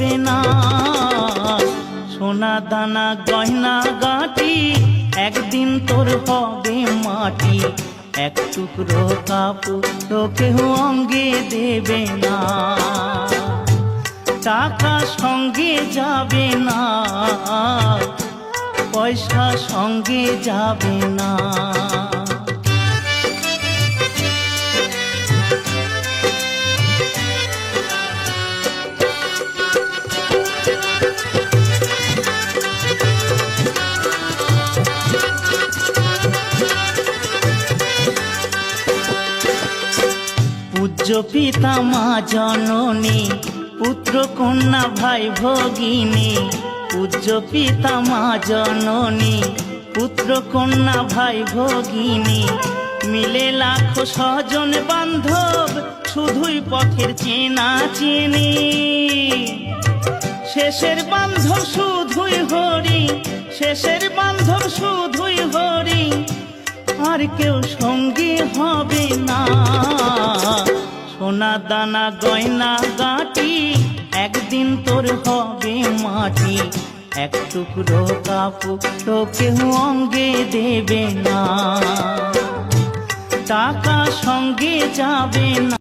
দেবে না। সোনা দানা গয়না গাটি একদিন তোর হবে মাটি, এক টুকরো কাপড় কেউ অঙ্গে দেবে না। টাকা সঙ্গে যাবে না, পয়সা সঙ্গে যাবে না। পূজ্য পিতা মা জননী, পুত্র কন্যা ভাই ভগিনী। পূজ্য পিতা মা জননী, পুত্র কন্যা ভাই ভগিনী। মিলে লাখো স্বজন বান্ধব, শুধুই পথের চেনা চেনি। শেষের বান্ধব শুধুই হরি, শেষের বান্ধব শুধুই হরি, আর কেউ সঙ্গী হবে না। সোনা দানা গয়না গাটি একদিন তোর হবে মাটি, এক টুকরো কাপড় কেউ অঙ্গে দেবে না। টাকা সঙ্গে যাবে না।